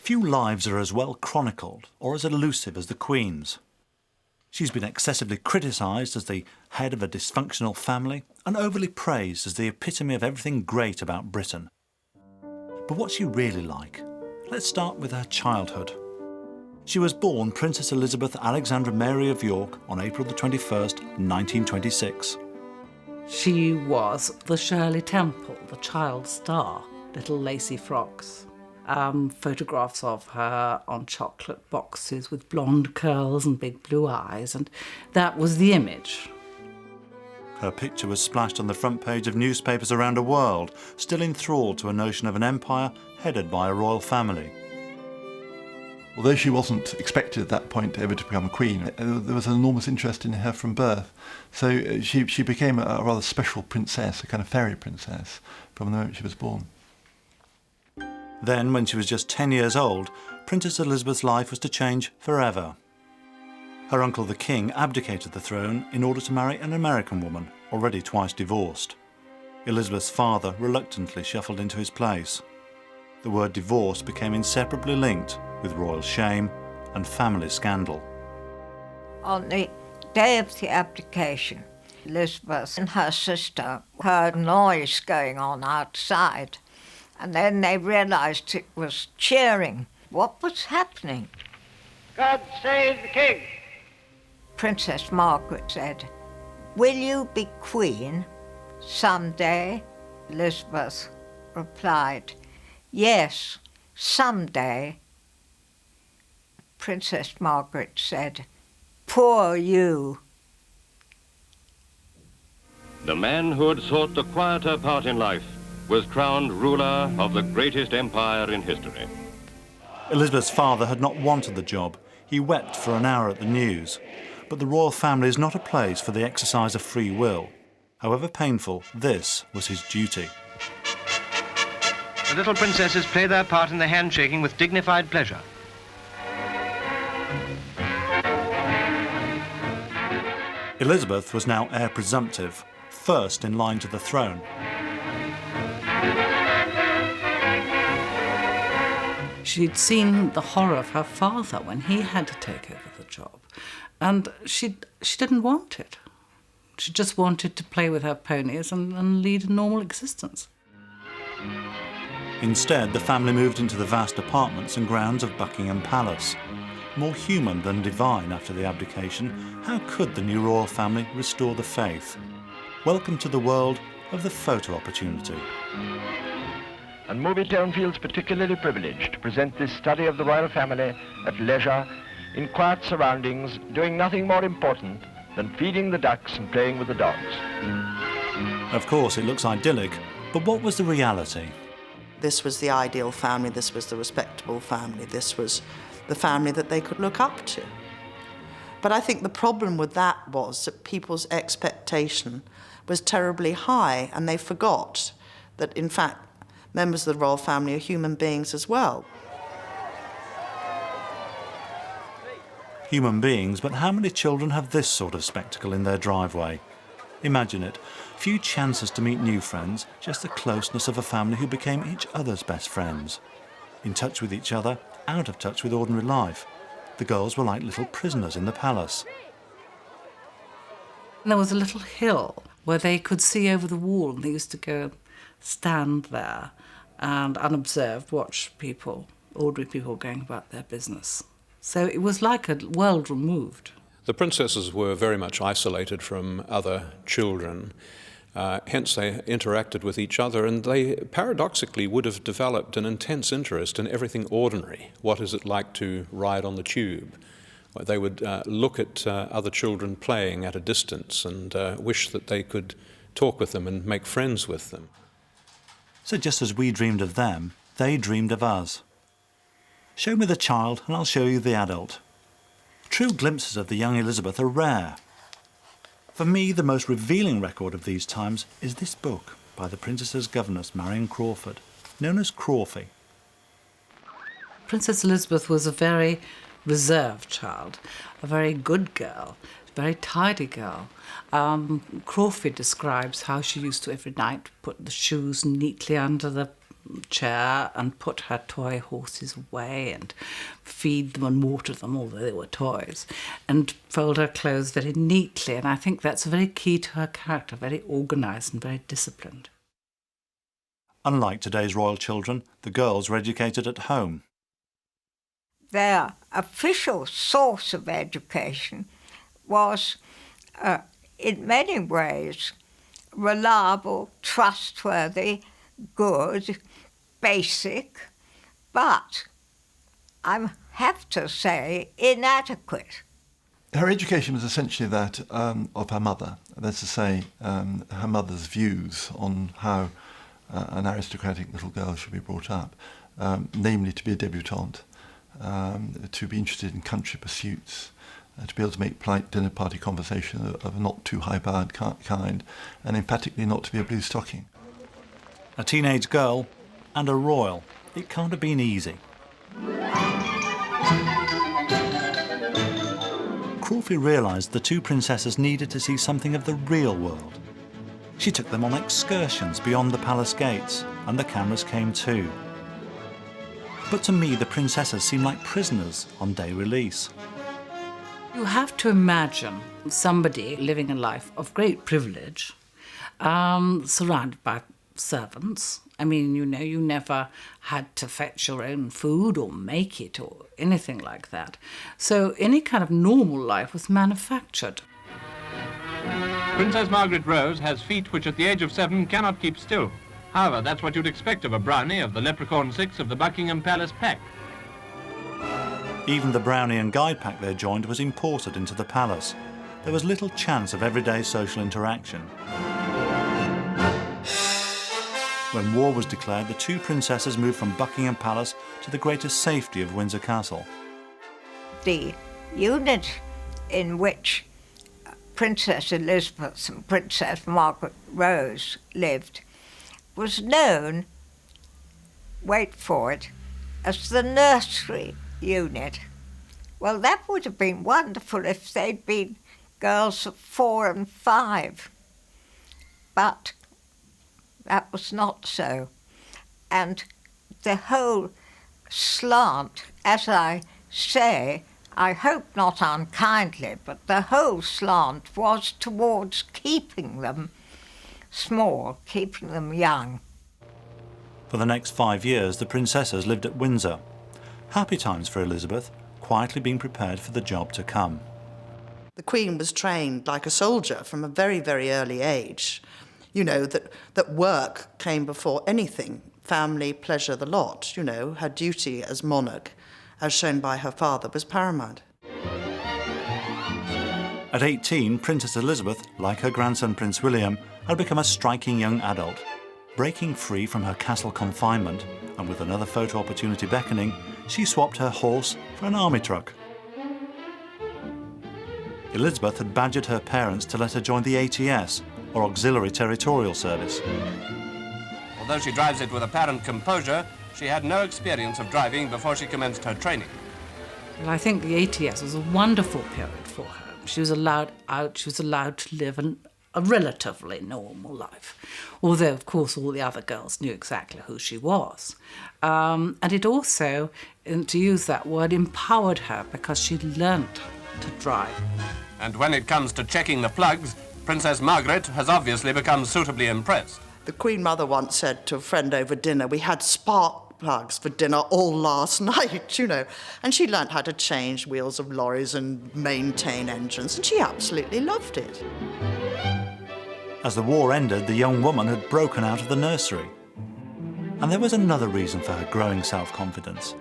Few lives are as well chronicled or as elusive as the Queen's. She's been excessively criticised as the head of a dysfunctional family and overly praised as the epitome of everything great about Britain. But what's she really like? Let's start with her childhood. She was born Princess Elizabeth Alexandra Mary of York on April the 21st, 1926. She was the Shirley Temple, the child star, little lacy frocks. Photographs of her on chocolate boxes with blonde curls and big blue eyes, and that was the image. Her picture was splashed on the front page of newspapers around the world, still enthralled to a notion of an empire headed by a royal family. Although she wasn't expected at that point ever to become a queen, there was an enormous interest in her from birth. So she became a rather special princess, a kind of fairy princess, from the moment she was born. Then, when she was just 10 years old, Princess Elizabeth's life was to change forever. Her uncle the King abdicated the throne in order to marry an American woman, already twice divorced. Elizabeth's father reluctantly shuffled into his place. The word divorce became inseparably linked with royal shame and family scandal. On the day of the abdication, Elizabeth and her sister heard noise going on outside, and then they realised it was cheering. What was happening? God save the King! Princess Margaret said, "Will you be queen someday?" Elizabeth replied, "Yes, someday." Princess Margaret said, "Poor you." The man who had sought the quieter part in life was crowned ruler of the greatest empire in history. Elizabeth's father had not wanted the job. He wept for an hour at the news. But the royal family is not a place for the exercise of free will. However painful, this was his duty. The little princesses play their part in the handshaking with dignified pleasure. Elizabeth was now heir presumptive, first in line to the throne. She'd seen the horror of her father when he had to take over the job, and she didn't want it. She just wanted to play with her ponies and lead a normal existence. Instead, the family moved into the vast apartments and grounds of Buckingham Palace. More human than divine after the abdication, how could the new royal family restore the faith? Welcome to the world of the photo opportunity. And Movietown feels particularly privileged to present this study of the royal family at leisure, in quiet surroundings, doing nothing more important than feeding the ducks and playing with the dogs. Of course, it looks idyllic, but what was the reality? This was the ideal family, this was the respectable family, this was the family that they could look up to. But I think the problem with that was that people's expectation was terribly high, and they forgot that, in fact, members of the royal family are human beings as well. Human beings, but how many children have this sort of spectacle in their driveway? Imagine it. Few chances to meet new friends, just the closeness of a family who became each other's best friends. In touch with each other, out of touch with ordinary life. The girls were like little prisoners in the palace. There was a little hill where they could see over the wall, and they used to go and stand there and unobserved watch people, ordinary people going about their business. So it was like a world removed. The princesses were very much isolated from other children. Hence they interacted with each other, and they paradoxically would have developed an intense interest in everything ordinary. What is it like to ride on the tube? They would look at other children playing at a distance and wish that they could talk with them and make friends with them. So just as we dreamed of them, they dreamed of us. Show me the child and I'll show you the adult. True glimpses of the young Elizabeth are rare. For me, the most revealing record of these times is this book by the princess's governess, Marion Crawford, known as Crawfie. Princess Elizabeth was a very reserved child, a very good girl, a very tidy girl. Crawford describes how she used to every night put the shoes neatly under the chair and put her toy horses away and feed them and water them, although they were toys, and fold her clothes very neatly. And I think that's very key to her character, very organised and very disciplined. Unlike today's royal children, the girls were educated at home. Their official source of education was, in many ways, reliable, trustworthy, good, basic, but I have to say inadequate. Her education was essentially that of her mother. That's to say, her mother's views on how an aristocratic little girl should be brought up, namely to be a debutante, to be interested in country pursuits, to be able to make polite dinner party conversation of a not too high-powered kind, and emphatically not to be a blue stocking. A teenage girl and a royal. It can't have been easy. Crawford realised the two princesses needed to see something of the real world. She took them on excursions beyond the palace gates, and the cameras came too. But to me, the princesses seemed like prisoners on day release. You have to imagine somebody living a life of great privilege, surrounded by servants. I mean, you know, you never had to fetch your own food or make it or anything like that. So any kind of normal life was manufactured. Princess Margaret Rose has feet which at the age of 7 cannot keep still. However, that's what you'd expect of a brownie of the Leprechaun 6 of the Buckingham Palace pack. Even the brownie and guide pack they joined was imported into the palace. There was little chance of everyday social interaction. When war was declared, the two princesses moved from Buckingham Palace to the greatest safety of Windsor Castle. The unit in which Princess Elizabeth and Princess Margaret Rose lived was known, wait for it, as the nursery unit. Well, that would have been wonderful if they'd been girls of 4 and 5. But that was not so. And the whole slant, as I say, I hope not unkindly, but the whole slant was towards keeping them small, keeping them young. For the next 5 years, the princesses lived at Windsor. Happy times for Elizabeth, quietly being prepared for the job to come. The Queen was trained like a soldier from a very, very early age. You know, that work came before anything, family, pleasure, the lot. You know, her duty as monarch, as shown by her father, was paramount. At 18, Princess Elizabeth, like her grandson Prince William, had become a striking young adult. Breaking free from her castle confinement, and with another photo opportunity beckoning, she swapped her horse for an army truck. Elizabeth had badgered her parents to let her join the ATS, or Auxiliary Territorial Service. Although she drives it with apparent composure, she had no experience of driving before she commenced her training. Well, I think the ATS was a wonderful period for her. She was allowed out, she was allowed to live a relatively normal life, although, of course, all the other girls knew exactly who she was. And it also, to use that word, empowered her because she learnt to drive. And when it comes to checking the plugs, Princess Margaret has obviously become suitably impressed. The Queen Mother once said to a friend over dinner, we had spark plugs for dinner all last night, you know, and she learnt how to change wheels of lorries and maintain engines, and she absolutely loved it. As the war ended, the young woman had broken out of the nursery. And there was another reason for her growing self-confidence.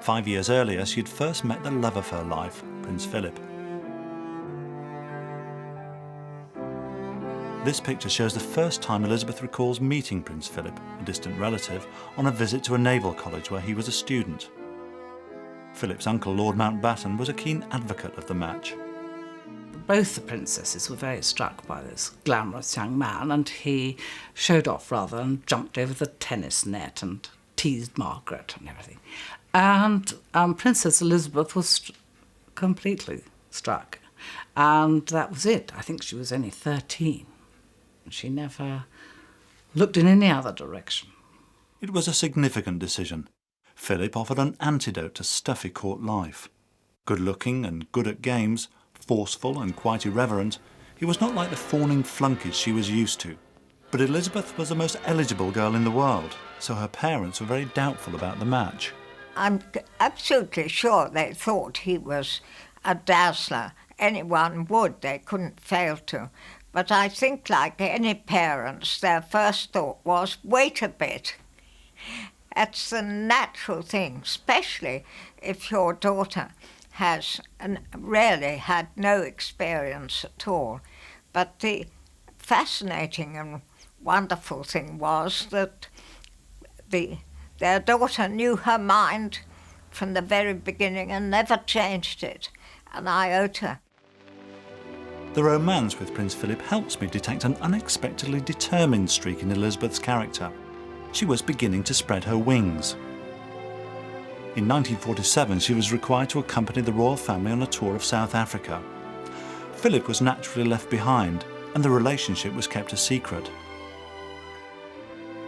5 years earlier, she had first met the love of her life, Prince Philip. This picture shows the first time Elizabeth recalls meeting Prince Philip, a distant relative, on a visit to a naval college where he was a student. Philip's uncle, Lord Mountbatten, was a keen advocate of the match. Both the princesses were very struck by this glamorous young man, and he showed off rather and jumped over the tennis net and teased Margaret and everything. And Princess Elizabeth was completely struck. And that was it. I think she was only 13. She never looked in any other direction. It was a significant decision. Philip offered an antidote to stuffy court life. Good-looking and good at games, forceful and quite irreverent, he was not like the fawning flunkies she was used to. But Elizabeth was the most eligible girl in the world, so her parents were very doubtful about the match. I'm absolutely sure they thought he was a dazzler. Anyone would, they couldn't fail to. But I think, like any parents, their first thought was, wait a bit. That's the natural thing, especially if your daughter has really had no experience at all. But the fascinating and wonderful thing was that their daughter knew her mind from the very beginning and never changed it, an iota. The romance with Prince Philip helps me detect an unexpectedly determined streak in Elizabeth's character. She was beginning to spread her wings. In 1947, she was required to accompany the royal family on a tour of South Africa. Philip was naturally left behind, and the relationship was kept a secret.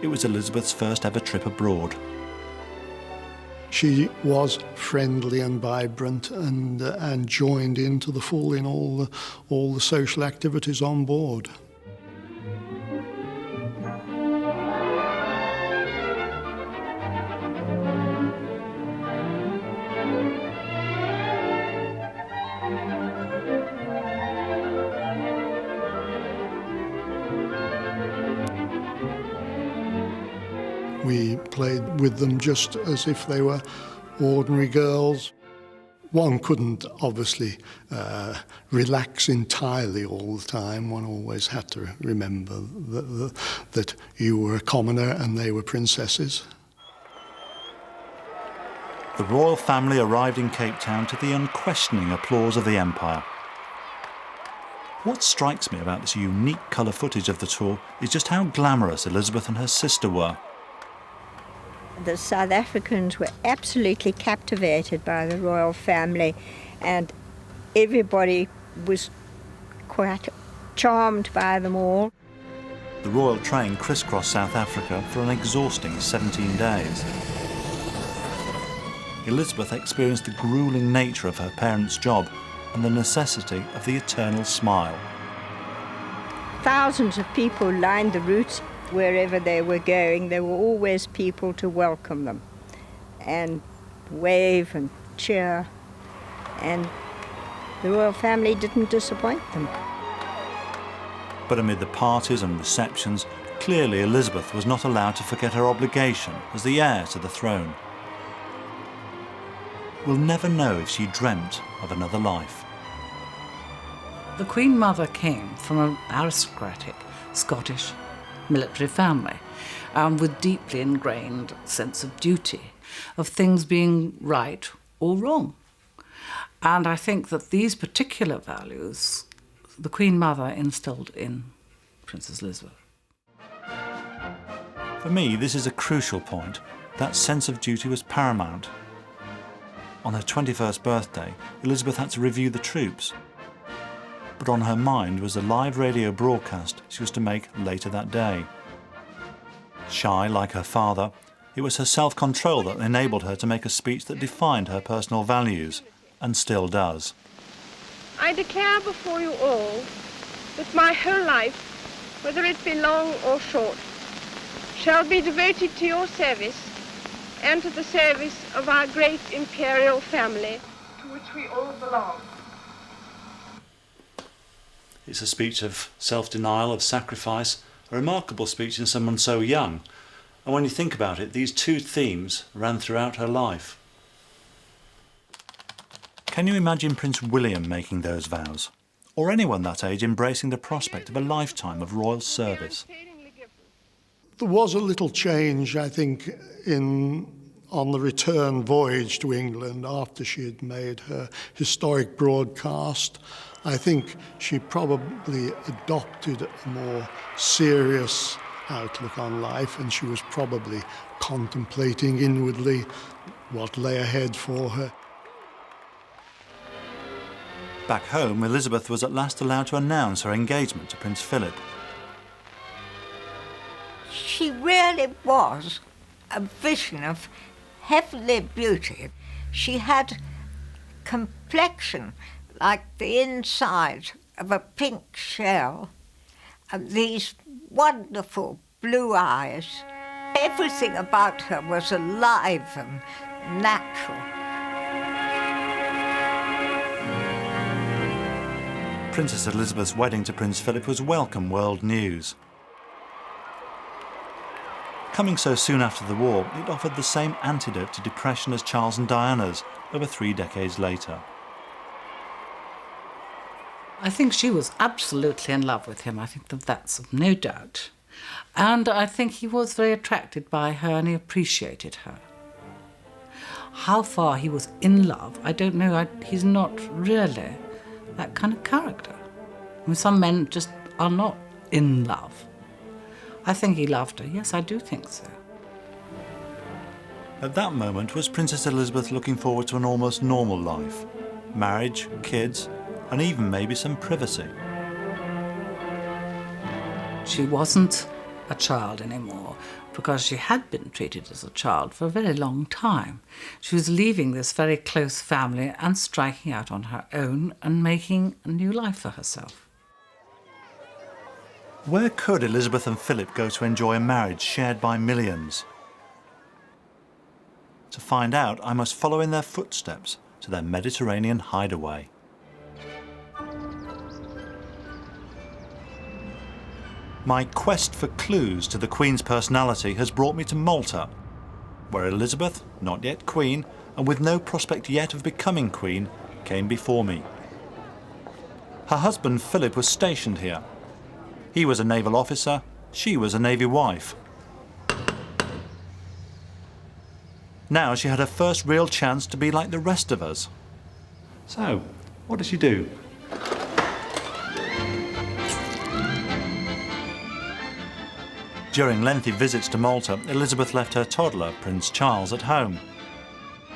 It was Elizabeth's first ever trip abroad. She was friendly and vibrant and joined in to the full in all the social activities on board. We played with them just as if they were ordinary girls. One couldn't obviously relax entirely all the time. One always had to remember that you were a commoner and they were princesses. The royal family arrived in Cape Town to the unquestioning applause of the Empire. What strikes me about this unique colour footage of the tour is just how glamorous Elizabeth and her sister were. The South Africans were absolutely captivated by the royal family, and everybody was quite charmed by them all. The royal train crisscrossed South Africa for an exhausting 17 days. Elizabeth experienced the gruelling nature of her parents' job and the necessity of the eternal smile. Thousands of people lined the routes. Wherever they were going, there were always people to welcome them and wave and cheer, and the royal family didn't disappoint them. But amid the parties and receptions, clearly Elizabeth was not allowed to forget her obligation as the heir to the throne. We'll never know if she dreamt of another life. The Queen Mother came from an aristocratic Scottish military family, with deeply ingrained sense of duty, of things being right or wrong. And I think that these particular values the Queen Mother instilled in Princess Elizabeth. For me, this is a crucial point. That sense of duty was paramount. On her 21st birthday, Elizabeth had to review the troops. But on her mind was the live radio broadcast she was to make later that day. Shy like her father, it was her self-control that enabled her to make a speech that defined her personal values, and still does. I declare before you all that my whole life, whether it be long or short, shall be devoted to your service and to the service of our great imperial family, to which we all belong. It's a speech of self-denial, of sacrifice, a remarkable speech in someone so young. And when you think about it, these two themes ran throughout her life. Can you imagine Prince William making those vows? Or anyone that age embracing the prospect of a lifetime of royal service? There was a little change, I think, on the return voyage to England after she had made her historic broadcast. I think she probably adopted a more serious outlook on life, and she was probably contemplating inwardly what lay ahead for her. Back home, Elizabeth was at last allowed to announce her engagement to Prince Philip. she really was a vision of heavenly beauty. She had complexion like the inside of a pink shell, and these wonderful blue eyes. Everything about her was alive and natural. Princess Elizabeth's wedding to Prince Philip was welcome world news. Coming so soon after the war, it offered the same antidote to depression as Charles and Diana's over 3 decades later. I think she was absolutely in love with him. I think that's of no doubt. And I think he was very attracted by her and he appreciated her. How far he was in love, I don't know. He's not really that kind of character. I mean, some men just are not in love. I think he loved her. Yes, I do think so. At that moment, was Princess Elizabeth looking forward to an almost normal life? Marriage, kids, and even maybe some privacy. She wasn't a child anymore because she had been treated as a child for a very long time. She was leaving this very close family and striking out on her own and making a new life for herself. Where could Elizabeth and Philip go to enjoy a marriage shared by millions? To find out, I must follow in their footsteps to their Mediterranean hideaway. My quest for clues to the Queen's personality has brought me to Malta, where Elizabeth, not yet Queen, and with no prospect yet of becoming Queen, came before me. Her husband Philip was stationed here. He was a naval officer, she was a Navy wife. Now she had her first real chance to be like the rest of us. So, what does she do? During lengthy visits to Malta, Elizabeth left her toddler, Prince Charles, at home.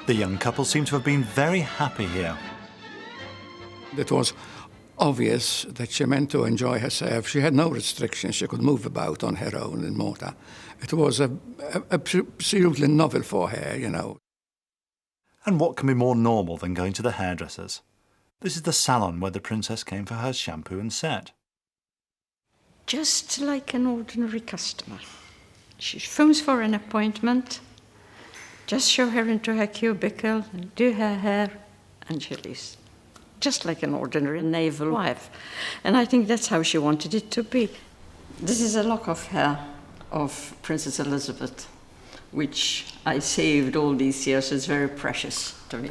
The young couple seem to have been very happy here. It was obvious that she meant to enjoy herself. She had no restrictions. She could move about on her own in Malta. It was absolutely novel for her, you know. And what can be more normal than going to the hairdressers? This is the salon where the princess came for her shampoo and set. Just like an ordinary customer. She phones for an appointment, just show her into her cubicle, and do her hair, and she leaves. Just like an ordinary naval wife. And I think that's how she wanted it to be. This is a lock of hair of Princess Elizabeth, which I saved all these years. It's very precious to me.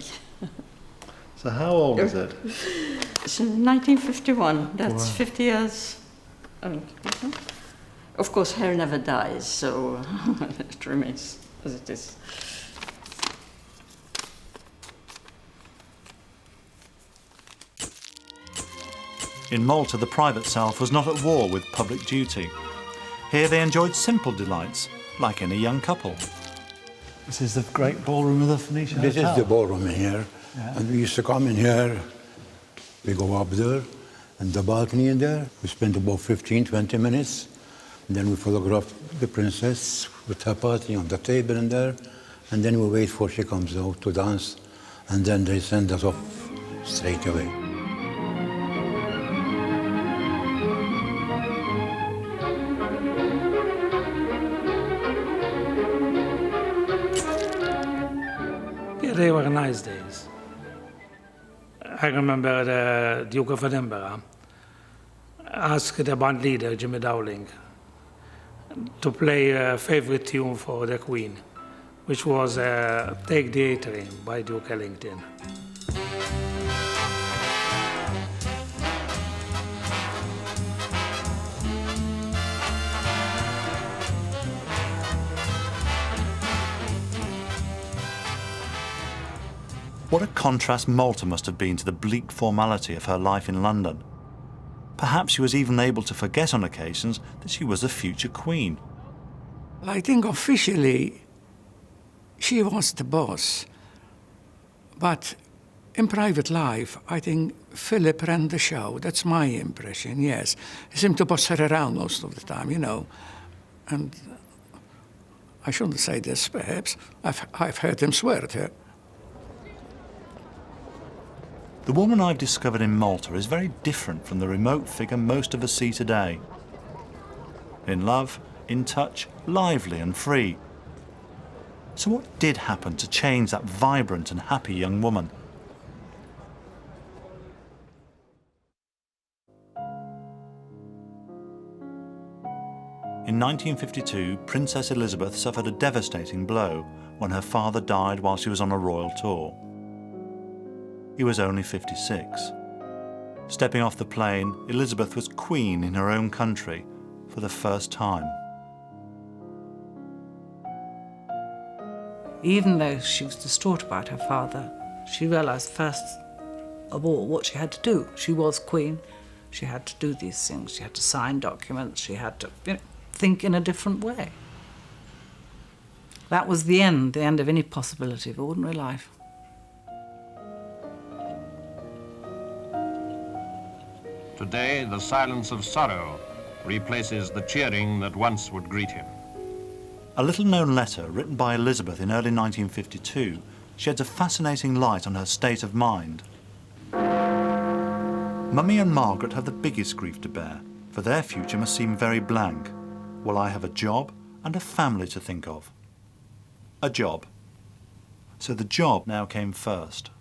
So how old is it? It's 1951. That's 50 years. Of course, hair never dies, so it remains as it is. In Malta, the private self was not at war with public duty. Here they enjoyed simple delights, like any young couple. This is the great ballroom of the Phoenician This Hotel. is the ballroom in here. Yeah. And we used to come in here, we go up there, and the balcony in there. We spent about 15, 20 minutes. And then we photograph the princess with her party on the table in there. And then we wait for she comes out to dance. And then they send us off straight away. Yeah, they were nice days. I remember the Duke of Edinburgh asked the band leader, Jimmy Dowling, to play a favorite tune for the Queen, which was Take the A-Train by Duke Ellington. What a contrast Malta must have been to the bleak formality of her life in London. Perhaps she was even able to forget on occasions that she was a future queen. I think officially she was the boss. But in private life, I think Philip ran the show. That's my impression, yes. He seemed to boss her around most of the time, you know. And I shouldn't say this, perhaps. I've heard him swear at her. The woman I've discovered in Malta is very different from the remote figure most of us see today. In love, in touch, lively and free. So what did happen to change that vibrant and happy young woman? In 1952, Princess Elizabeth suffered a devastating blow when her father died while she was on a royal tour. He was only 56. Stepping off the plane, Elizabeth was queen in her own country for the first time. Even though she was distraught about her father, she realised first of all what she had to do. She was queen. She had to do these things. She had to sign documents. She had to think in a different way. That was the end of any possibility of ordinary life. Today, the silence of sorrow replaces the cheering that once would greet him. A little-known letter written by Elizabeth in early 1952 sheds a fascinating light on her state of mind. Mummy and Margaret have the biggest grief to bear, for their future must seem very blank. Well, I have a job and a family to think of. A job. So the job now came first.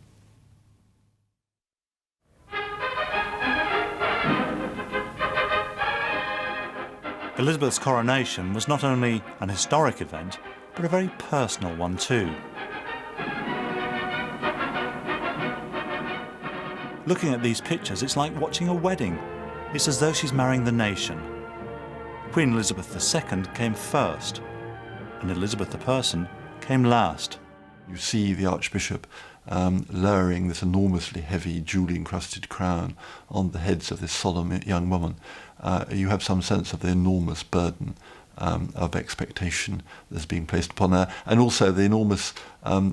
Elizabeth's coronation was not only an historic event, but a very personal one too. Looking at these pictures, it's like watching a wedding. It's as though she's marrying the nation. Queen Elizabeth II came first, and Elizabeth the person came last. You see the Archbishop lowering this enormously heavy, jewel-encrusted crown on the heads of this solemn young woman. You have some sense of the enormous burden of expectation that's being placed upon her, and also the enormous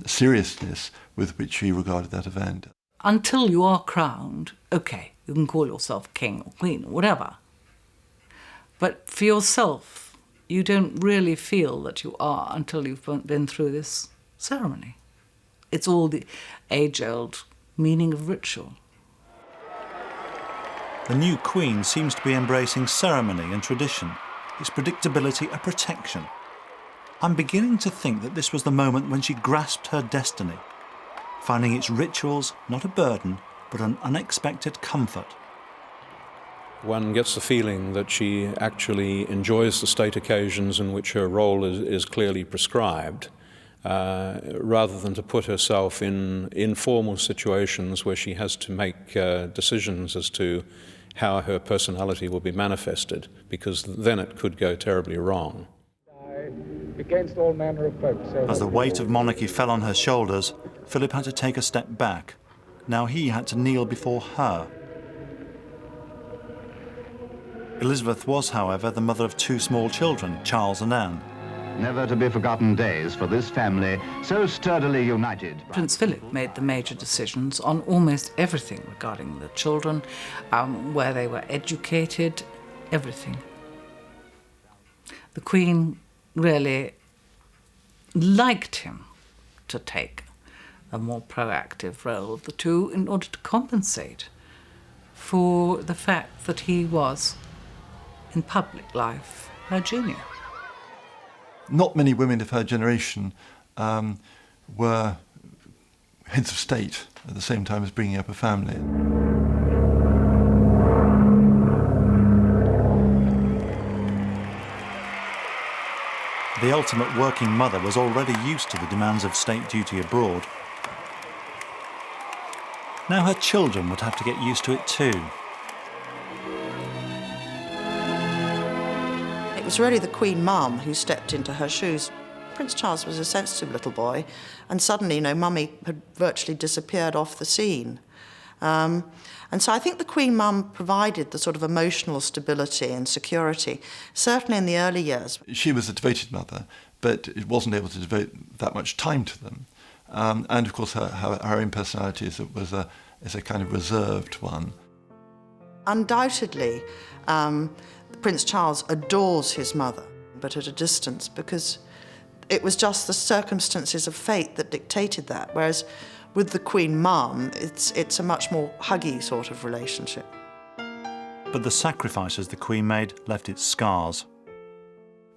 seriousness with which she regarded that event. Until you are crowned, okay, you can call yourself king or queen or whatever. But for yourself, you don't really feel that you are until you've been through this ceremony. It's all the age-old meaning of ritual. The new queen seems to be embracing ceremony and tradition, its predictability a protection. I'm beginning to think that this was the moment when she grasped her destiny, finding its rituals not a burden, but an unexpected comfort. One gets the feeling that she actually enjoys the state occasions in which her role is clearly prescribed, rather than to put herself in informal situations where she has to make decisions as to how her personality will be manifested, because then it could go terribly wrong. Against all manner of folks. As the weight of monarchy fell on her shoulders, Philip had to take a step back. Now he had to kneel before her. Elizabeth was, however, the mother of two small children, Charles and Anne. Never to be forgotten days for this family, so sturdily united. Prince Philip made the major decisions on almost everything regarding the children, where they were educated, everything. The Queen really liked him to take a more proactive role of the two in order to compensate for the fact that he was, in public life, her junior. Not many women of her generation were heads of state at the same time as bringing up a family. The ultimate working mother was already used to the demands of state duty abroad. Now her children would have to get used to it too. It was really the Queen Mum who stepped into her shoes. Prince Charles was a sensitive little boy, and suddenly, Mummy had virtually disappeared off the scene. And so I think the Queen Mum provided the sort of emotional stability and security, certainly in the early years. She was a devoted mother, but it wasn't able to devote that much time to them. And of course her own personality is a kind of reserved one. Undoubtedly, Prince Charles adores his mother, but at a distance, because it was just the circumstances of fate that dictated that, whereas with the Queen Mum, it's a much more huggy sort of relationship. But the sacrifices the Queen made left its scars.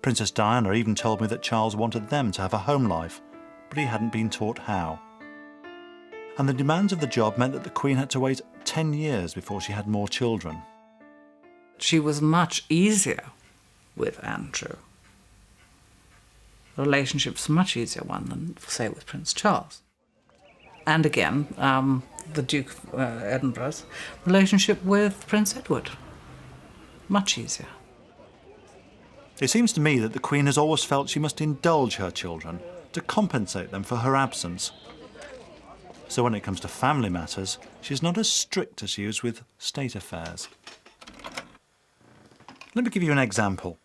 Princess Diana even told me that Charles wanted them to have a home life, but he hadn't been taught how. And the demands of the job meant that the Queen had to wait 10 years before she had more children. She was much easier with Andrew. The relationship's a much easier one than, say, with Prince Charles. And again, the Duke of Edinburgh's relationship with Prince Edward. Much easier. It seems to me that the Queen has always felt she must indulge her children to compensate them for her absence. So when it comes to family matters, she's not as strict as she is with state affairs. Let me give you an example.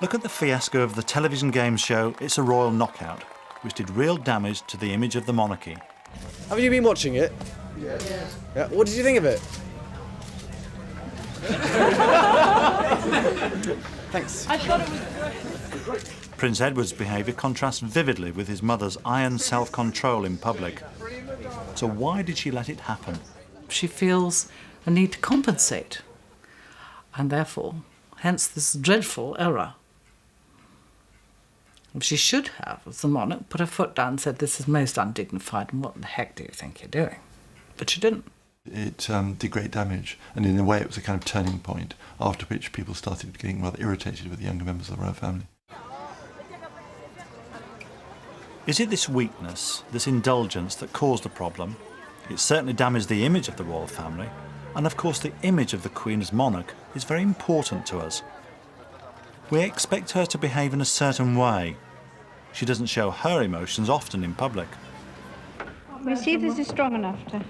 Look at the fiasco of the television game show It's a Royal Knockout, which did real damage to the image of the monarchy. Have you been watching it? Yes. Yeah. What did you think of it? Thanks. I thought it was... Prince Edward's behaviour contrasts vividly with his mother's iron self-control in public. So why did she let it happen? She feels a need to compensate, and therefore, hence this dreadful error. She should have, as the monarch, put her foot down and said, "This is most undignified, and what the heck do you think you're doing?" But she didn't. It did great damage, and in a way it was a kind of turning point, after which people started getting rather irritated with the younger members of the royal family. Is it this weakness, this indulgence, that caused the problem? It certainly damaged the image of the royal family, and of course the image of the Queen as monarch is very important to us. We expect her to behave in a certain way. She doesn't show her emotions often in public. We see this is strong enough to...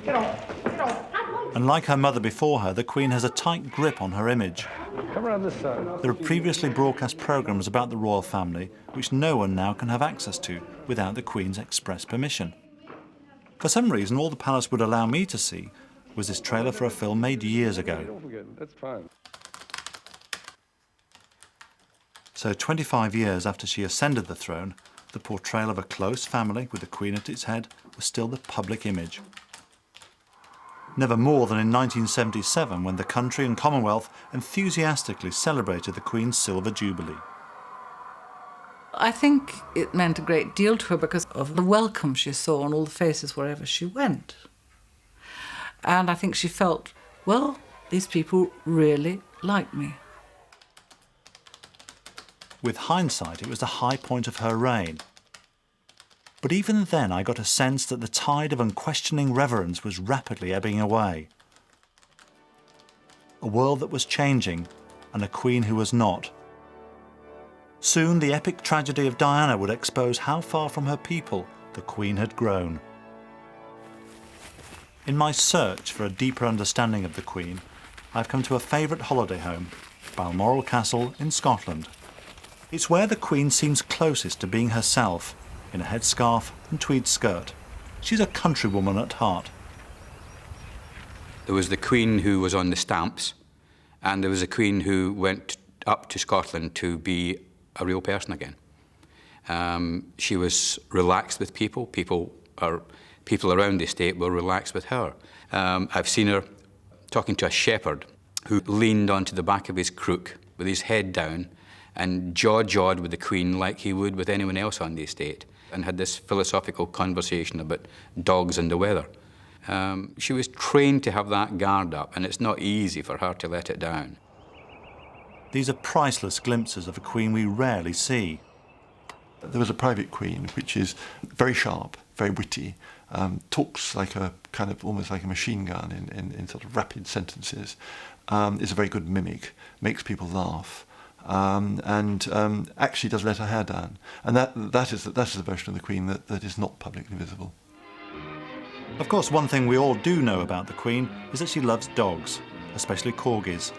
Get off. And like her mother before her, the Queen has a tight grip on her image. Come around this side. There are previously broadcast programmes about the royal family which no one now can have access to without the Queen's express permission. For some reason, all the palace would allow me to see was this trailer for a film made years ago. Don't forget, that's fine. So 25 years after she ascended the throne, the portrayal of a close family with the Queen at its head was still the public image. Never more than in 1977, when the country and Commonwealth enthusiastically celebrated the Queen's Silver Jubilee. I think it meant a great deal to her because of the welcome she saw on all the faces wherever she went. And I think she felt, well, these people really like me. With hindsight, it was the high point of her reign. But even then I got a sense that the tide of unquestioning reverence was rapidly ebbing away. A world that was changing, and a Queen who was not. Soon the epic tragedy of Diana would expose how far from her people the Queen had grown. In my search for a deeper understanding of the Queen, I've come to a favourite holiday home, Balmoral Castle in Scotland. It's where the Queen seems closest to being herself, in a headscarf and tweed skirt. She's a countrywoman at heart. There was the Queen who was on the stamps, and there was a Queen who went up to Scotland to be a real person again. She was relaxed with people. People around the estate were relaxed with her. I've seen her talking to a shepherd who leaned onto the back of his crook with his head down and jaw-jawed with the Queen like he would with anyone else on the estate, and had this philosophical conversation about dogs and the weather. She was trained to have that guard up, and it's not easy for her to let it down. These are priceless glimpses of a Queen we rarely see. There was a private Queen, which is very sharp, very witty, talks like a kind of almost like a machine gun in sort of rapid sentences, is a very good mimic, makes people laugh, and actually does let her hair down. And that is the version of the Queen that is not publicly visible. Of course, one thing we all do know about the Queen is that she loves dogs, especially corgis.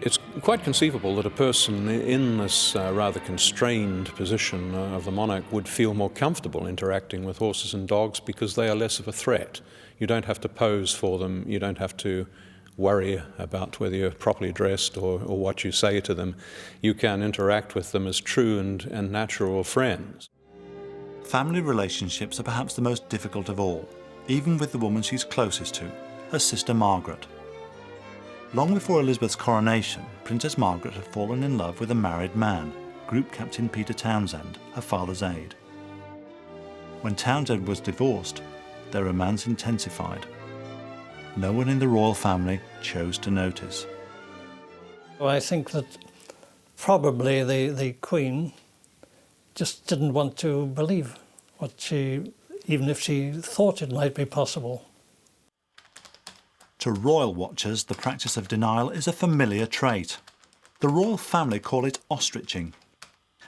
It's quite conceivable that a person in this rather constrained position of the monarch would feel more comfortable interacting with horses and dogs because they are less of a threat. You don't have to pose for them, you don't have to worry about whether you're properly dressed or what you say to them. You can interact with them as true and natural friends. Family relationships are perhaps the most difficult of all, even with the woman she's closest to, her sister Margaret. Long before Elizabeth's coronation, Princess Margaret had fallen in love with a married man, Group Captain Peter Townsend, her father's aide. When Townsend was divorced, their romance intensified. No one in the royal family chose to notice. I think that probably the Queen just didn't want to believe what she, even if she thought it might be possible. To royal watchers, the practice of denial is a familiar trait. The royal family call it ostriching,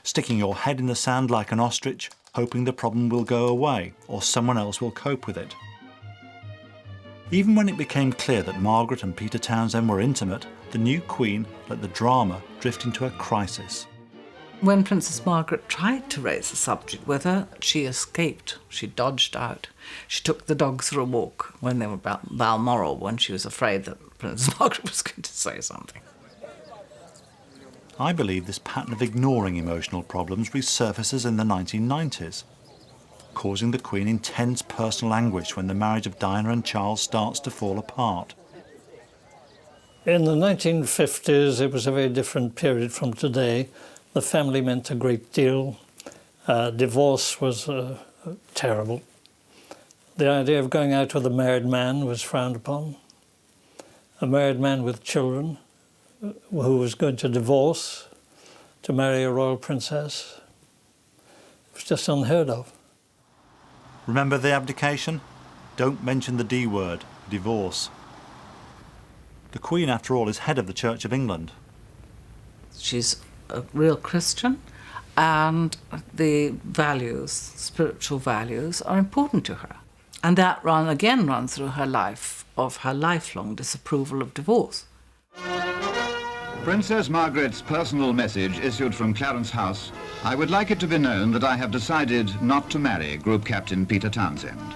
sticking your head in the sand like an ostrich, hoping the problem will go away or someone else will cope with it. Even when it became clear that Margaret and Peter Townsend were intimate, the new Queen let the drama drift into a crisis. When Princess Margaret tried to raise the subject with her, she escaped. She dodged out. She took the dogs for a walk when they were about Balmoral, when she was afraid that Princess Margaret was going to say something. I believe this pattern of ignoring emotional problems resurfaces in the 1990s, causing the Queen intense personal anguish when the marriage of Diana and Charles starts to fall apart. In the 1950s, it was a very different period from today. The family meant a great deal. Divorce was terrible. The idea of going out with a married man was frowned upon. A married man with children who was going to divorce to marry a royal princess, it was just unheard of. Remember the abdication? Don't mention the D word, divorce. The Queen, after all, is head of the Church of England. She's a real Christian, and the values, spiritual values, are important to her. And that runs through her life, of her lifelong disapproval of divorce. Princess Margaret's personal message issued from Clarence House. I would like it to be known that I have decided not to marry Group Captain Peter Townsend.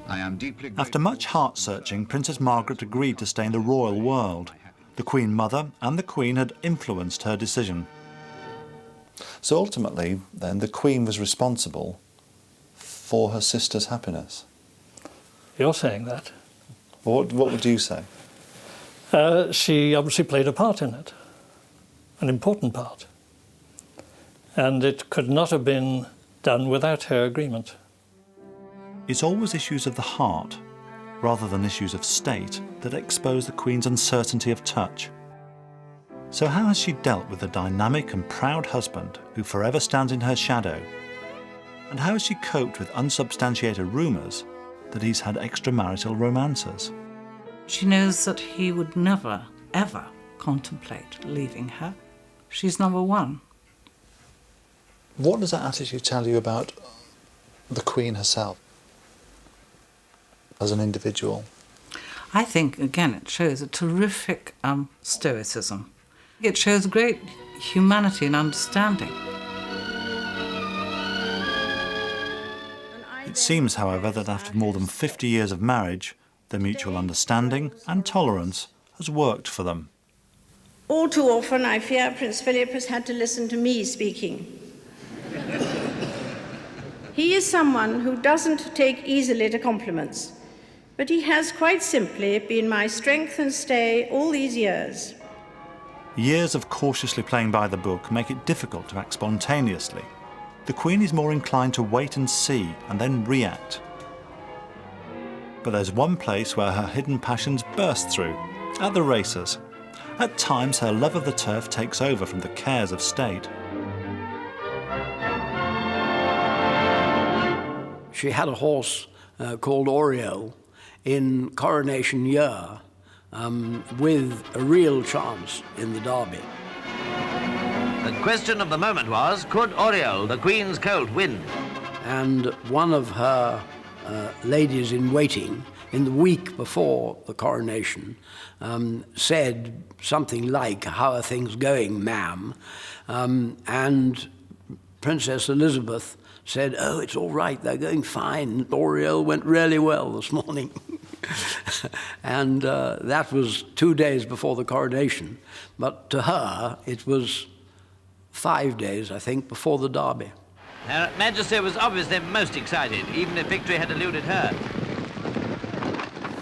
I am deeply... After much heart-searching, Princess Margaret agreed to stay in the royal world. The Queen Mother and the Queen had influenced her decision. So ultimately, then, the Queen was responsible for her sister's happiness. You're saying that. What would you say? She obviously played a part in it, an important part. And it could not have been done without her agreement. It's always issues of the heart, rather than issues of state, that expose the Queen's uncertainty of touch. So how has she dealt with a dynamic and proud husband who forever stands in her shadow? And how has she coped with unsubstantiated rumours that he's had extramarital romances? She knows that he would never, ever contemplate leaving her. She's number one. What does that attitude tell you about the Queen herself as an individual? I think, again, it shows a terrific stoicism. It shows great humanity and understanding. It seems, however, that after more than 50 years of marriage, their mutual understanding and tolerance has worked for them. All too often, I fear Prince Philip has had to listen to me speaking. He is someone who doesn't take easily to compliments, but he has quite simply been my strength and stay all these years. Years of cautiously playing by the book make it difficult to act spontaneously. The Queen is more inclined to wait and see and then react. But there's one place where her hidden passions burst through, at the races. At times her love of the turf takes over from the cares of state. She had a horse called Oriole in Coronation year with a real chance in the Derby. The question of the moment was, could Oriole, the Queen's colt, win? And one of her ladies in waiting in the week before the coronation said something like, "How are things going, ma'am?" And Princess Elizabeth said, "Oh, it's all right, they're going fine. Oriole went really well this morning." And that was 2 days before the coronation. But to her, it was 5 days, I think, before the Derby. Her Majesty was obviously most excited, even if victory had eluded her.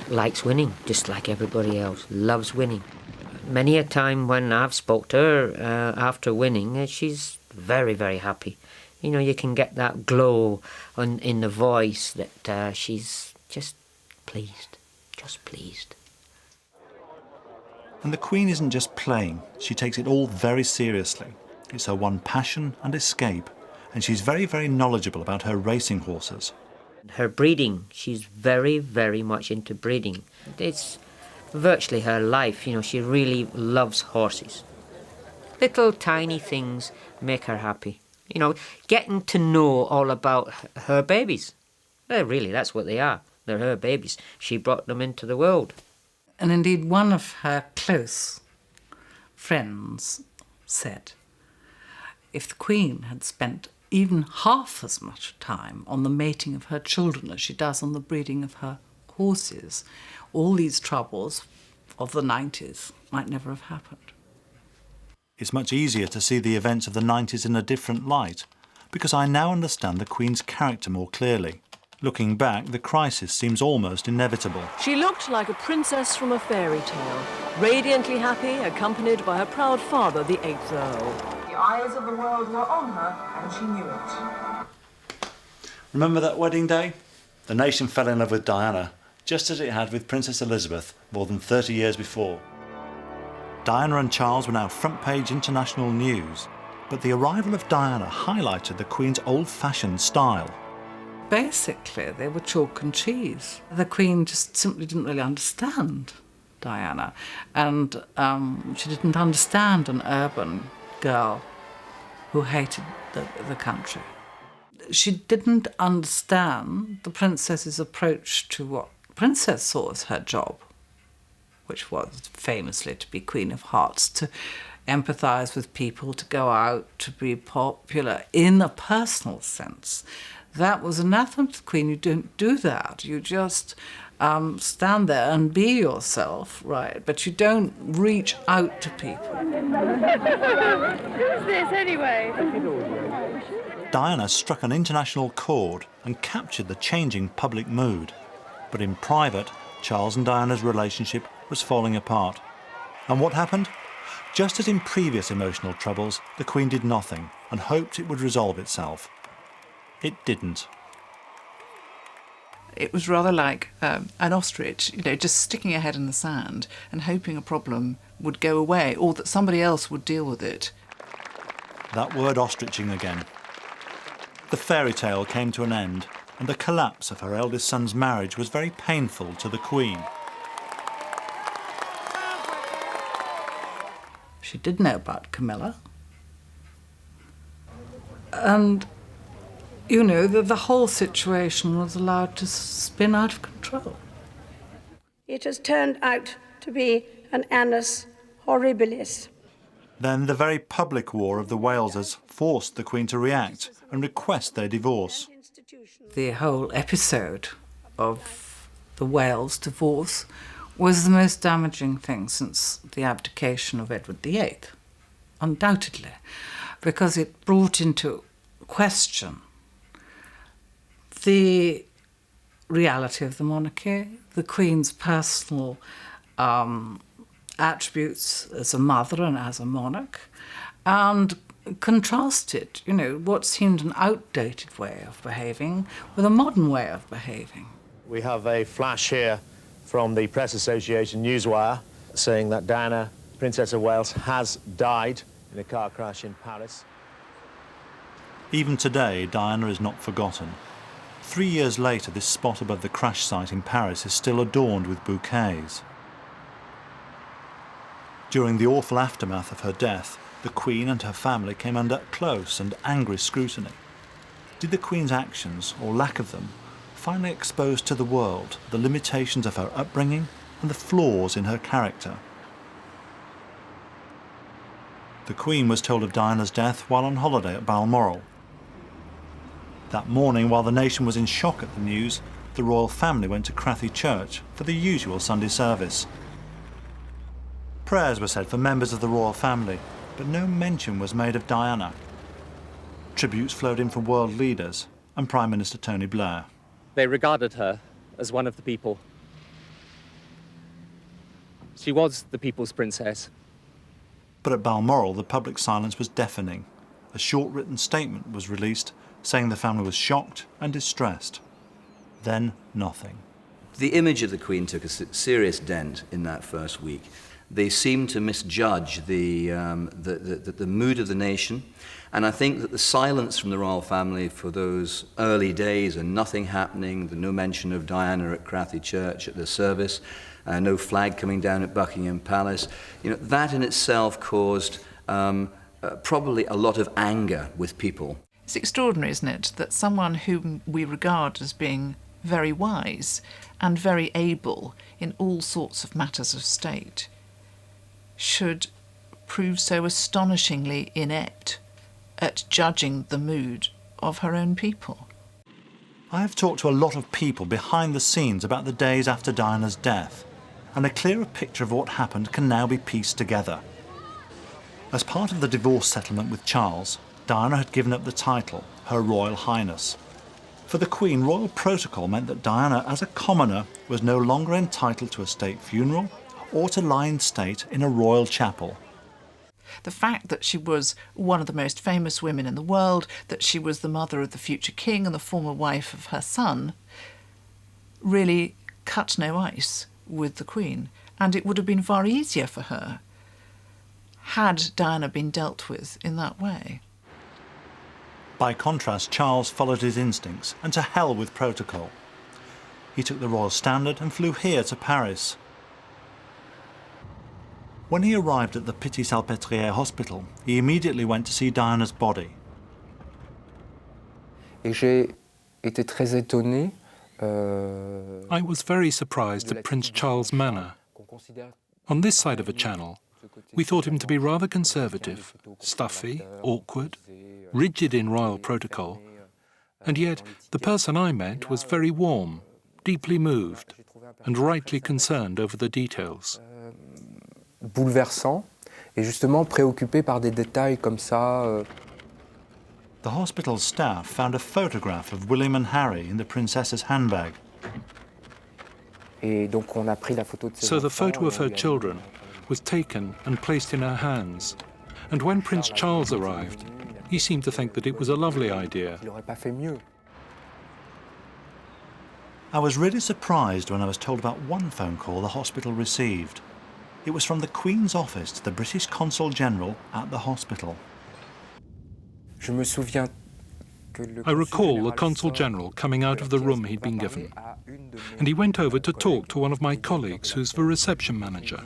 Likes winning, just like everybody else. Loves winning. Many a time when I've spoke to her after winning, she's very, very happy. You know, you can get that glow in the voice that she's just pleased, just pleased. And the Queen isn't just playing, she takes it all very seriously. It's her one passion and escape, and she's very, very knowledgeable about her racing horses. Her breeding, she's very, very much into breeding. It's virtually her life, you know, she really loves horses. Little tiny things make her happy. You know, getting to know all about her babies. Really, that's what they are. They're her babies. She brought them into the world. And indeed, one of her close friends said, if the Queen had spent even half as much time on the mating of her children as she does on the breeding of her horses, all these troubles of the 90s might never have happened. It's much easier to see the events of the 90s in a different light, because I now understand the Queen's character more clearly. Looking back, the crisis seems almost inevitable. She looked like a princess from a fairy tale, radiantly happy, accompanied by her proud father, the 8th Earl. The eyes of the world were on her, and she knew it. Remember that wedding day? The nation fell in love with Diana, just as it had with Princess Elizabeth more than 30 years before. Diana and Charles were now front-page international news, but the arrival of Diana highlighted the Queen's old-fashioned style. Basically, they were chalk and cheese. The Queen just simply didn't really understand Diana, and she didn't understand an urban girl who hated the country. She didn't understand the princess's approach to what the princess saw as her job, which was famously to be Queen of Hearts, to empathise with people, to go out, to be popular in a personal sense. That was anathema to the Queen. You don't do that. You just stand there and be yourself, right? But you don't reach out to people. Who's this anyway? Diana struck an international chord and captured the changing public mood. But in private, Charles and Diana's relationship was falling apart. And what happened? Just as in previous emotional troubles, the Queen did nothing and hoped it would resolve itself. It didn't. It was rather like an ostrich, you know, just sticking her head in the sand and hoping a problem would go away or that somebody else would deal with it. That word ostriching again. The fairy tale came to an end, and the collapse of her eldest son's marriage was very painful to the Queen. She did know about Camilla. And, you know, the whole situation was allowed to spin out of control. It has turned out to be an annus horribilis. Then the very public war of the Walesers forced the Queen to react and request their divorce. The whole episode of the Wales divorce was the most damaging thing since the abdication of Edward VIII, undoubtedly, because it brought into question the reality of the monarchy, the Queen's personal attributes as a mother and as a monarch, and contrasted, you know, what seemed an outdated way of behaving with a modern way of behaving. We have a flash here from the Press Association Newswire saying that Diana, Princess of Wales, has died in a car crash in Paris. Even today, Diana is not forgotten. 3 years later, this spot above the crash site in Paris is still adorned with bouquets. During the awful aftermath of her death, the Queen and her family came under close and angry scrutiny. Did the Queen's actions, or lack of them, finally expose to the world the limitations of her upbringing and the flaws in her character? The Queen was told of Diana's death while on holiday at Balmoral. That morning, while the nation was in shock at the news, the royal family went to Crathy Church for the usual Sunday service. Prayers were said for members of the royal family, but no mention was made of Diana. Tributes flowed in from world leaders and Prime Minister Tony Blair. They regarded her as one of the people. She was the people's princess. But at Balmoral, the public silence was deafening. A short written statement was released saying the family was shocked and distressed. Then nothing. The image of the Queen took a serious dent in that first week. They seemed to misjudge the mood of the nation, and I think that the silence from the royal family for those early days and nothing happening, the no mention of Diana at Crathy Church at the service, no flag coming down at Buckingham Palace, that in itself caused probably a lot of anger with people. It's extraordinary, isn't it, that someone whom we regard as being very wise and very able in all sorts of matters of state should prove so astonishingly inept at judging the mood of her own people. I have talked to a lot of people behind the scenes about the days after Diana's death, and a clearer picture of what happened can now be pieced together. As part of the divorce settlement with Charles, Diana had given up the title, Her Royal Highness. For the Queen, royal protocol meant that Diana, as a commoner, was no longer entitled to a state funeral or to lie in state in a royal chapel. The fact that she was one of the most famous women in the world, that she was the mother of the future king and the former wife of her son, really cut no ice with the Queen, and it would have been far easier for her had Diana been dealt with in that way. By contrast, Charles followed his instincts, and to hell with protocol. He took the Royal Standard and flew here to Paris. When he arrived at the Pitié-Salpêtrière hospital, he immediately went to see Diana's body. I was very surprised at Prince Charles' manner. On this side of a channel, we thought him to be rather conservative, stuffy, awkward, rigid in royal protocol, and yet the person I met was very warm, deeply moved, and rightly concerned over the details. Bouleversant, et justement préoccupé par des détails comme ça. The hospital staff found a photograph of William and Harry in the princess's handbag. So the photo of her children was taken and placed in her hands, and when Prince Charles arrived, he seemed to think that it was a lovely idea. I was really surprised when I was told about one phone call the hospital received. It was from the Queen's office to the British Consul General at the hospital. I recall the Consul General coming out of the room he'd been given, and he went over to talk to one of my colleagues who's the reception manager,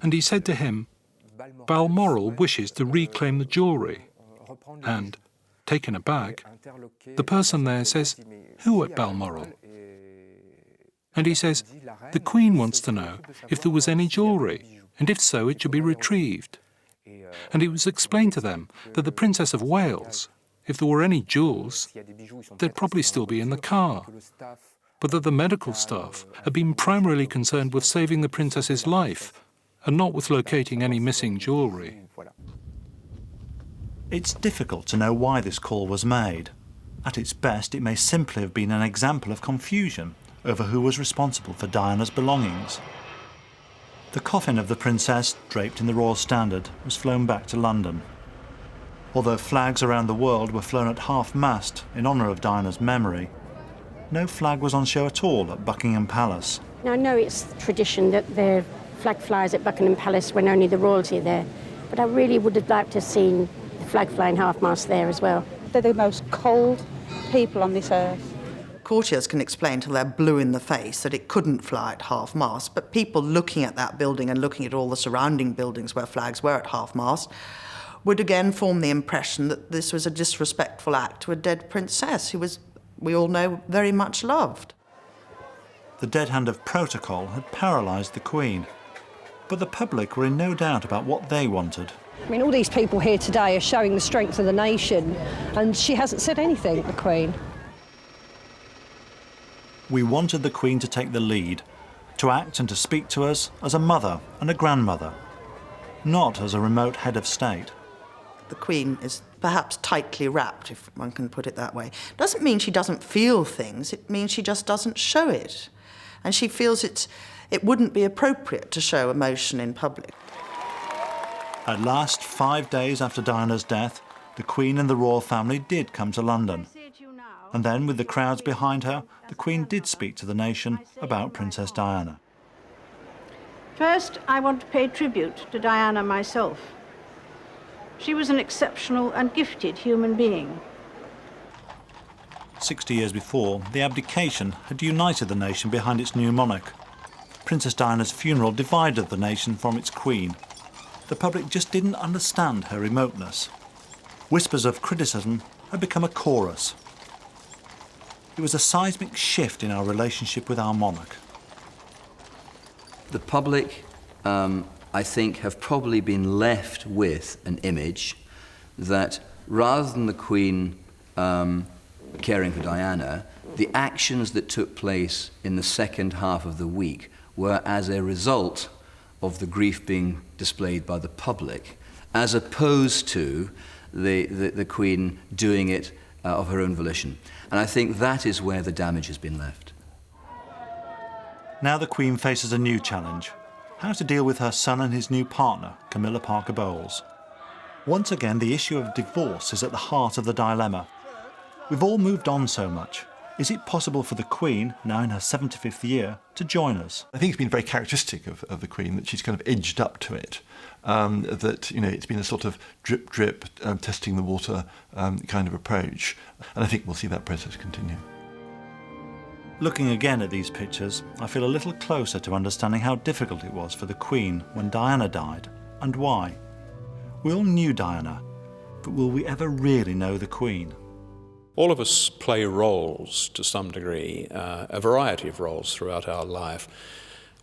and he said to him, "Balmoral wishes to reclaim the jewellery." And, taken aback, the person there says, "Who at Balmoral?" And he says, "The Queen wants to know if there was any jewellery, and if so, it should be retrieved." And it was explained to them that the Princess of Wales, if there were any jewels, they'd probably still be in the car, but that the medical staff had been primarily concerned with saving the princess's life and not with locating any missing jewellery. It's difficult to know why this call was made. At its best, it may simply have been an example of confusion over who was responsible for Diana's belongings. The coffin of the princess, draped in the Royal Standard, was flown back to London. Although flags around the world were flown at half-mast in honour of Diana's memory, no flag was on show at all at Buckingham Palace. Now, I know it's tradition that the flag flies at Buckingham Palace when only the royalty are there, but I really would have liked to have seen the flag flying half-mast there as well. They're the most cold people on this earth. Courtiers can explain till they're blue in the face that it couldn't fly at half-mast, but people looking at that building and looking at all the surrounding buildings where flags were at half-mast would again form the impression that this was a disrespectful act to a dead princess who was, we all know, very much loved. The dead hand of protocol had paralysed the Queen, but the public were in no doubt about what they wanted. I mean, all these people here today are showing the strength of the nation, and she hasn't said anything, the Queen. We wanted the Queen to take the lead, to act and to speak to us as a mother and a grandmother, not as a remote head of state. The Queen is perhaps tightly wrapped, if one can put it that way. Doesn't mean she doesn't feel things, it means she just doesn't show it. And she feels it wouldn't be appropriate to show emotion in public. At last, 5 days after Diana's death, the Queen and the royal family did come to London. And then, with the crowds behind her, the Queen did speak to the nation about Princess Diana. First, I want to pay tribute to Diana myself. She was an exceptional and gifted human being. 60 years before, the Abdication had united the nation behind its new monarch. Princess Diana's funeral divided the nation from its Queen. The public just didn't understand her remoteness. Whispers of criticism had become a chorus. It was a seismic shift in our relationship with our monarch. The public, I think, have probably been left with an image that rather than the Queen caring for Diana, the actions that took place in the second half of the week were as a result of the grief being displayed by the public, as opposed to the Queen doing it of her own volition. And I think that is where the damage has been left. Now the Queen faces a new challenge: how to deal with her son and his new partner, Camilla Parker Bowles. Once again, the issue of divorce is at the heart of the dilemma. We've all moved on so much. Is it possible for the Queen, now in her 75th year, to join us? I think it's been very characteristic of the Queen that she's kind of edged up to it. That, you know, it's been a sort of drip, drip, testing the water kind of approach. And I think we'll see that process continue. Looking again at these pictures, I feel a little closer to understanding how difficult it was for the Queen when Diana died, and why. We all knew Diana, but will we ever really know the Queen? All of us play roles to some degree, a variety of roles throughout our life.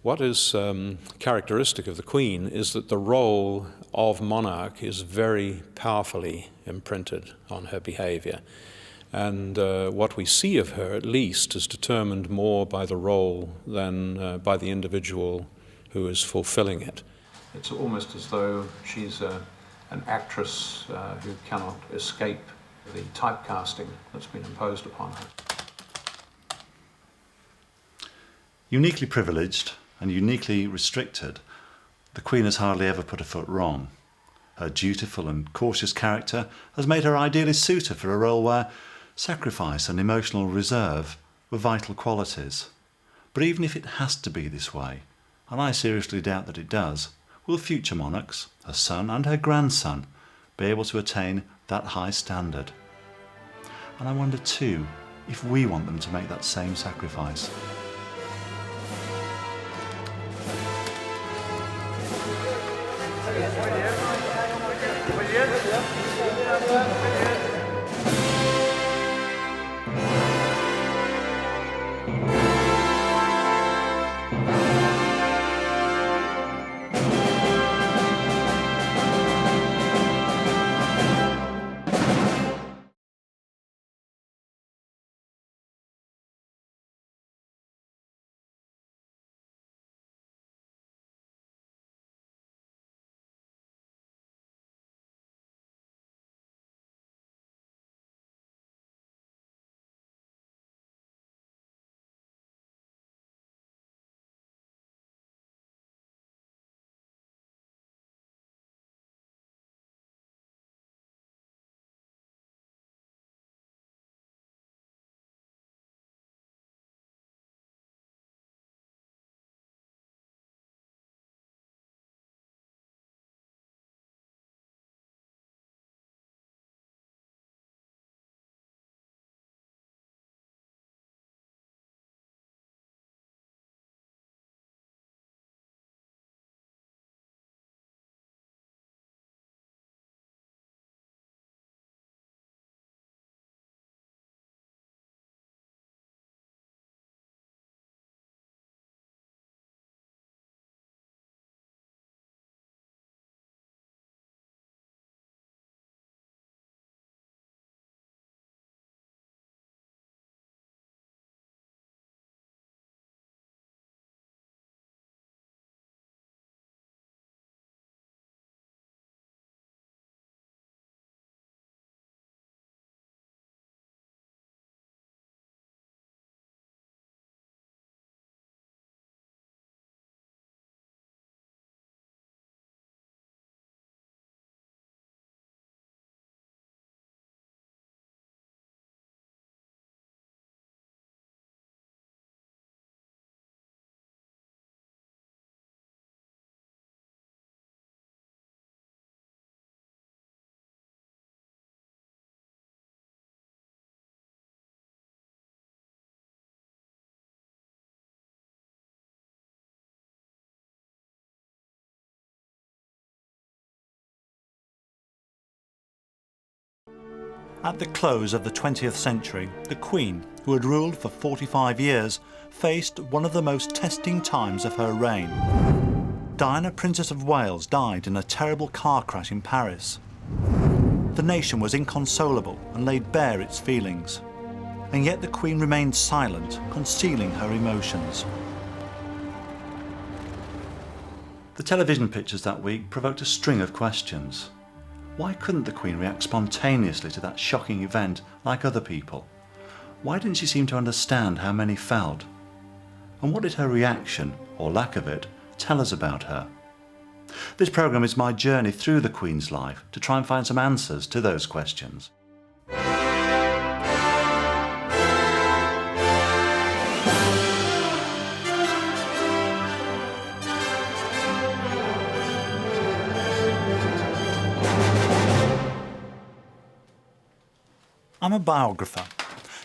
What is characteristic of the Queen is that the role of monarch is very powerfully imprinted on her behaviour. And what we see of her, at least, is determined more by the role than by the individual who is fulfilling it. It's almost as though she's an actress who cannot escape the typecasting that's been imposed upon her. Uniquely privileged and uniquely restricted, the Queen has hardly ever put a foot wrong. Her dutiful and cautious character has made her ideally suited for a role where sacrifice and emotional reserve were vital qualities. But even if it has to be this way, and I seriously doubt that it does, will future monarchs, her son and her grandson, be able to attain that high standard? And I wonder too if we want them to make that same sacrifice. At the close of the 20th century, the Queen, who had ruled for 45 years, faced one of the most testing times of her reign. Diana, Princess of Wales, died in a terrible car crash in Paris. The nation was inconsolable and laid bare its feelings. And yet the Queen remained silent, concealing her emotions. The television pictures that week provoked a string of questions. Why couldn't the Queen react spontaneously to that shocking event like other people? Why didn't she seem to understand how many felt? And what did her reaction, or lack of it, tell us about her? This programme is my journey through the Queen's life to try and find some answers to those questions. I'm a biographer,